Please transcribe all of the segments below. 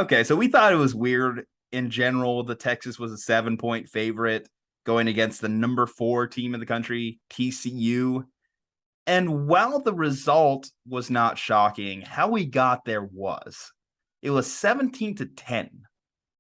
Okay, so we thought it was weird in general. The Texas was a 7-point favorite going against the number 4 team in the country, TCU. And while the result was not shocking, how we got there was. It was 17-10.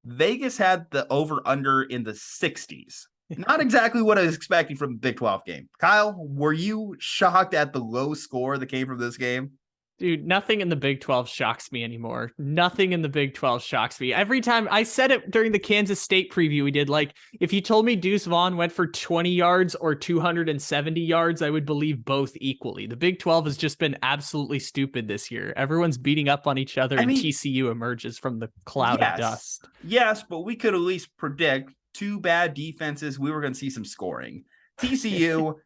Vegas had the over under in the 60s. Not exactly what I was expecting from the Big 12 game. Kyle, were you shocked at the low score that came from this game? Dude, nothing in the Big 12 shocks me anymore. Nothing in the Big 12 shocks me. Every time I said it during the Kansas State preview we did, like, if you told me Deuce Vaughn went for 20 yards or 270 yards, I would believe both equally. The Big 12 has just been absolutely stupid this year. Everyone's beating up on each other, and TCU emerges from the cloud of dust. Yes, but we could at least predict 2 bad defenses. We were going to see some scoring. TCU,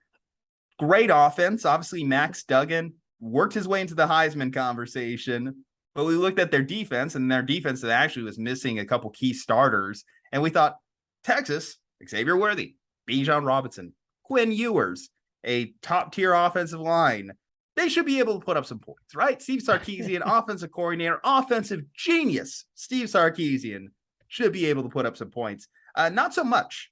great offense. Obviously, Max Duggan worked his way into the Heisman conversation, but we looked at their defense, and their defense that actually was missing a couple key starters. And we thought, Texas, Xavier Worthy, Bijan Robinson, Quinn Ewers, a top-tier offensive line. They should be able to put up some points, right? Steve Sarkisian, offensive coordinator, offensive genius. Steve Sarkisian should be able to put up some points. Not so much.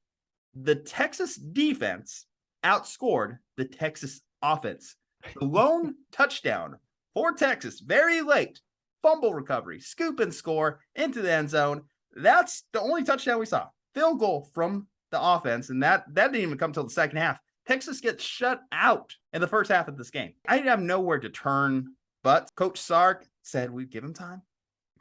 The Texas defense outscored the Texas offense. The lone touchdown for Texas, very late, fumble recovery, scoop and score into the end zone. That's the only touchdown we saw. Field goal from the offense, and that didn't even come till the second half. Texas gets shut out in the first half of this game. I have nowhere to turn, but Coach Sark said we'd give him time.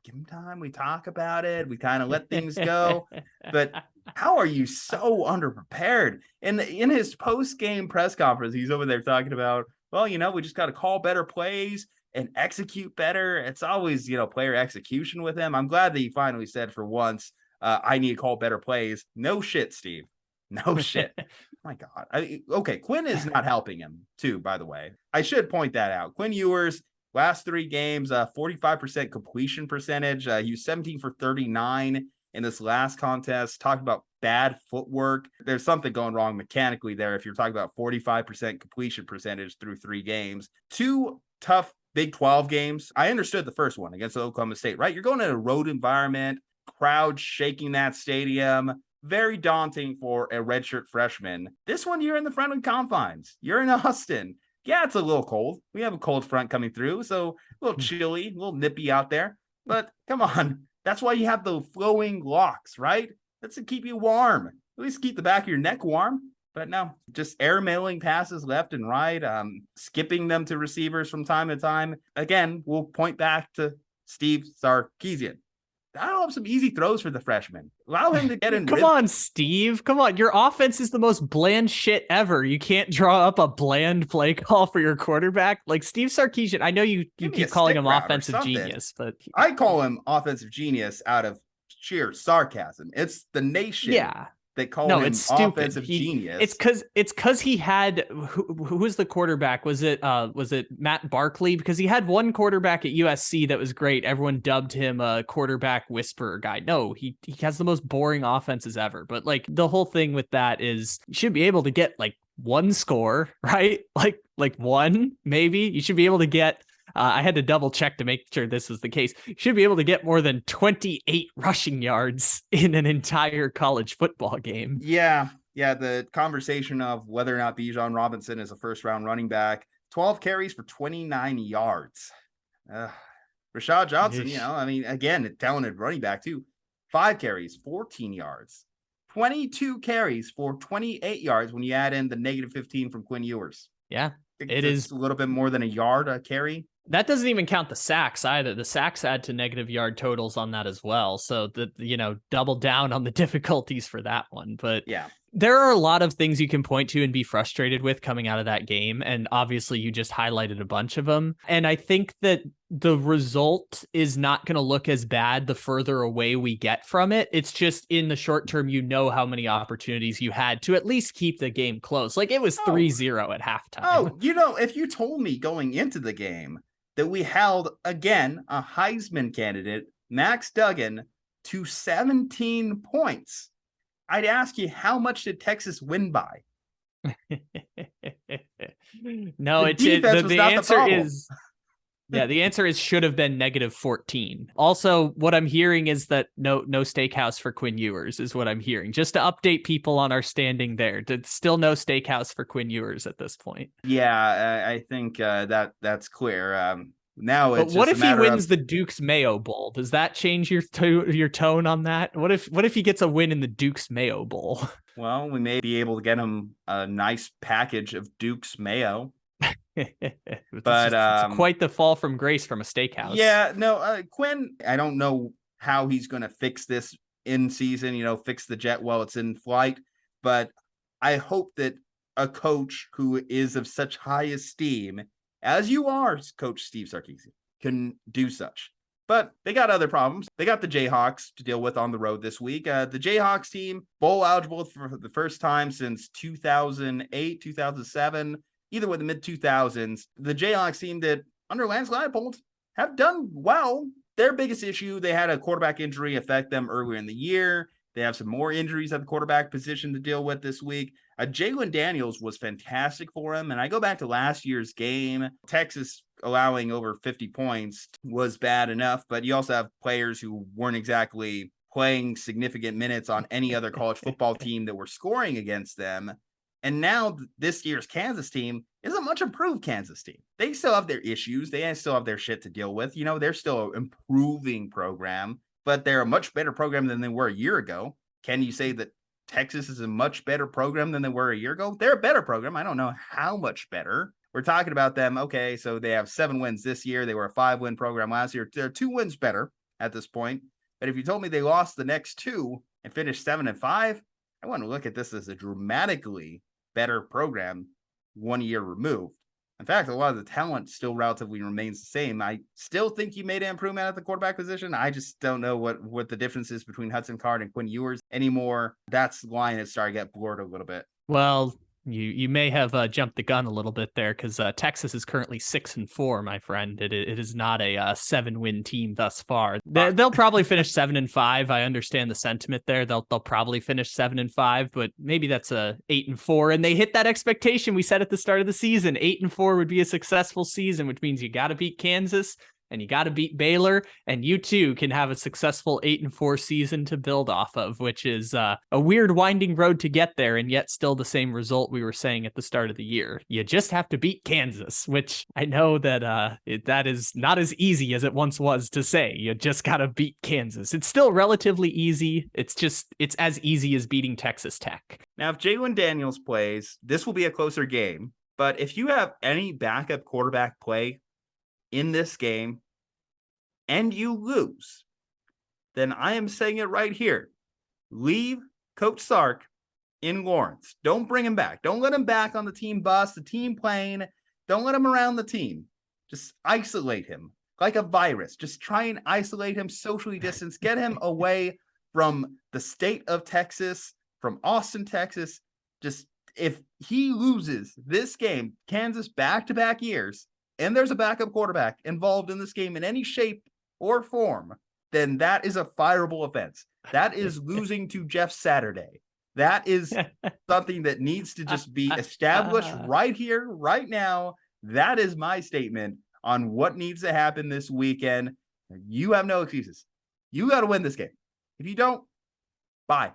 Give him time. We talk about it. We kind of let things go. But how are you so underprepared? And in his post-game press conference, he's over there talking about, well, we just got to call better plays and execute better. It's always, player execution with him. I'm glad that he finally said for once, I need to call better plays. No shit, Steve. No shit. My God. Okay, Quinn is not helping him, too, by the way. I should point that out. Quinn Ewers, last 3 games, 45% completion percentage. He was 17 for 39 in this last contest. Talked about bad footwork. There's something going wrong mechanically there if you're talking about 45% completion percentage through 3 games. 2 tough Big 12 games. I understood the first one against Oklahoma State, right? You're going in a road environment, crowd shaking that stadium. Very daunting for a redshirt freshman. This one, you're in the friendly confines. You're in Austin. Yeah, it's a little cold. We have a cold front coming through, so a little chilly, a little nippy out there. But come on, that's why you have the flowing locks, right? That's to keep you warm. At least keep the back of your neck warm. But no, just airmailing passes left and right, skipping them to receivers from time to time. Again, we'll point back to Steve Sarkisian. I'll have some easy throws for the freshman. Allow him to get in. Come on, Steve. Come on. Your offense is the most bland shit ever. You can't draw up a bland play call for your quarterback. Like Steve Sarkisian, I know you keep calling him offensive genius, but I call him offensive genius out of sheer sarcasm. It's the nation. Yeah. They call him offensive genius. It's because he had who was the quarterback? Was it Matt Barkley? Because he had one quarterback at USC that was great. Everyone dubbed him a quarterback whisperer guy. No, he has the most boring offenses ever. But like the whole thing with that is you should be able to get like one score, right? Like one, maybe. You should be able to get I had to double check to make sure this was the case. You should be able to get more than 28 rushing yards in an entire college football game. Yeah. The conversation of whether or not Bijan Robinson is a first-round running back, 12 carries for 29 yards. Rashad Johnson, again, a talented running back too. 5 carries, 14 yards. 22 carries for 28 yards when you add in the negative 15 from Quinn Ewers. Yeah, it is a little bit more than a yard a carry. That doesn't even count the sacks either. The sacks add to negative yard totals on that as well. So double down on the difficulties for that one. But yeah, there are a lot of things you can point to and be frustrated with coming out of that game. And obviously you just highlighted a bunch of them. And I think that the result is not going to look as bad the further away we get from it. It's just in the short term, how many opportunities you had to at least keep the game close. Like it was 3-0 at halftime. If you told me going into the game that we held, again, a Heisman candidate, Max Duggan, to 17 points, I'd ask you, how much did Texas win by? No, the answer is Yeah, the answer is should have been -14. Also, what I'm hearing is that no steakhouse for Quinn Ewers is what I'm hearing. Just to update people on our standing there. Still no steakhouse for Quinn Ewers at this point. Yeah, I think that's clear. Now But it's what just if a he matter wins of, the Duke's Mayo Bowl? Does that change your tone on that? What if he gets a win in the Duke's Mayo Bowl? well, we may be able to get him a nice package of Duke's mayo. But it's quite the fall from grace from a steakhouse. Yeah, no, Quinn, I don't know how he's going to fix this in season, fix the jet while it's in flight, but I hope that a coach who is of such high esteem as you are, Coach Steve Sarkisian, can do such. But they got other problems. They got the Jayhawks to deal with on the road this week. The Jayhawks team, bowl eligible for the first time since 2008, 2007, either with the mid-2000s. The Jayhawks team that, under Lance Leipold, have done well. Their biggest issue, they had a quarterback injury affect them earlier in the year. They have some more injuries at the quarterback position to deal with this week. Jalen Daniels was fantastic for him. And I go back to last year's game. Texas allowing over 50 points was bad enough, but you also have players who weren't exactly playing significant minutes on any other college football team that were scoring against them. And now this year's Kansas team is a much improved Kansas team. They still have their issues. They still have their shit to deal with. They're still an improving program, but they're a much better program than they were a year ago. Can you say that Texas is a much better program than they were a year ago? They're a better program. I don't know how much better. We're talking about them. Okay, so they have 7 wins this year. They were a 5-win program last year. They're 2 wins better at this point. But if you told me they lost the next 2 and finished 7-5, I want to look at this as a dramatically better program 1 year removed. In fact, a lot of the talent still relatively remains the same. I still think you made an improvement at the quarterback position. I just don't know what the difference is between Hudson Card and Quinn Ewers anymore. That's the line that's starting to get blurred a little bit. Well, you may have jumped the gun a little bit there because Texas is currently 6-4, my friend. It is not a 7-win team thus far. They'll probably finish 7-5. I understand the sentiment there. They'll probably finish 7-5, but maybe that's a 8-4. And they hit that expectation we set at the start of the season. 8-4 would be a successful season, which means you got to beat Kansas and you got to beat Baylor, and you too can have a successful 8-4 season to build off of, which is a weird winding road to get there, and yet still the same result we were saying at the start of the year. You just have to beat Kansas, which I know that that is not as easy as it once was to say. You just got to beat Kansas. It's still relatively easy. It's as easy as beating Texas Tech. Now, if Jalen Daniels plays, this will be a closer game, but if you have any backup quarterback play in this game and you lose, then I am saying it right here. Leave Coach Sark in Lawrence. Don't bring him back. Don't let him back on the team bus, the team plane. Don't let him around the team. Just isolate him like a virus. Just try and isolate him, socially distance, get him away from the state of Texas, from Austin, Texas. Just if he loses this game, Kansas back-to-back years, and there's a backup quarterback involved in this game in any shape or form, then that is a fireable offense. That is losing to Jeff Saturday. That is something that needs to just be established right here, right now. That is my statement on what needs to happen this weekend. You have no excuses. You got to win this game. If you don't, bye.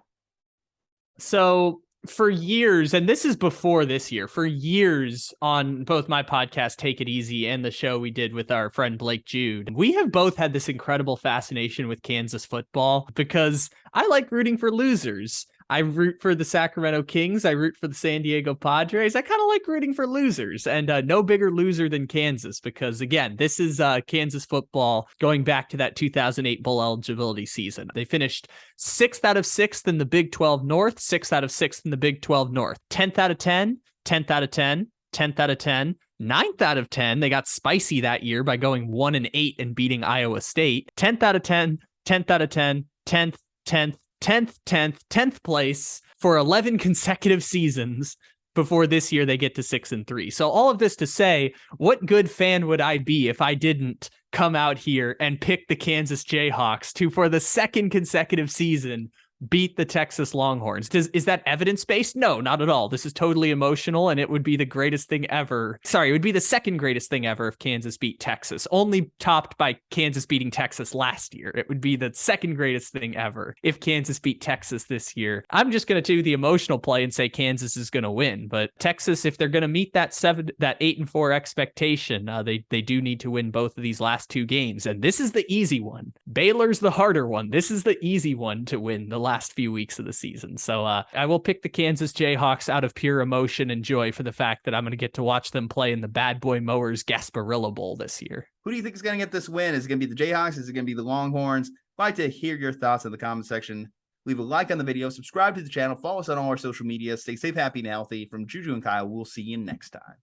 So for years, and this is before this year, for years on both my podcast, Take It Easy, and the show we did with our friend Blake Jude, we have both had this incredible fascination with Kansas football because I like rooting for losers. I root for the Sacramento Kings. I root for the San Diego Padres. I kind of like rooting for losers, and no bigger loser than Kansas because, again, this is Kansas football going back to that 2008 bowl eligibility season. They finished 6th out of 6th in the Big 12 North, 6th out of 6th in the Big 12 North, 10th out of 10, 10th out of 10, 10th out of 10, 9th out of 10. They got spicy that year by going 1-8 and beating Iowa State. 10th out of 10, 10th out of 10, 10th, 10th, 10th place for 11 consecutive seasons before this year they get to 6-3. So all of this to say, what good fan would I be if I didn't come out here and pick the Kansas Jayhawks to, for the second consecutive season, beat the Texas Longhorns. Is that evidence-based? No, not at all. This is totally emotional, and it would be the greatest thing ever. Sorry, it would be the second greatest thing ever if Kansas beat Texas, only topped by Kansas beating Texas last year. It would be the second greatest thing ever if Kansas beat Texas this year. I'm just going to do the emotional play and say Kansas is going to win, but Texas, if they're going to meet that 8-4 expectation, they do need to win both of these last two games, and this is the easy one. Baylor's the harder one. This is the easy one to win the last few weeks of the season. So I will pick the Kansas Jayhawks out of pure emotion and joy for the fact that I'm going to get to watch them play in the Bad Boy Mowers Gasparilla Bowl this year. Who do you think is going to get this win? Is it going to be the Jayhawks? Is it going to be the Longhorns? I'd like to hear your thoughts in the comment section. Leave a like on the video, subscribe to the channel, follow us on all our social media. Stay safe, happy, and healthy. From Juju and Kyle, we'll see you next time.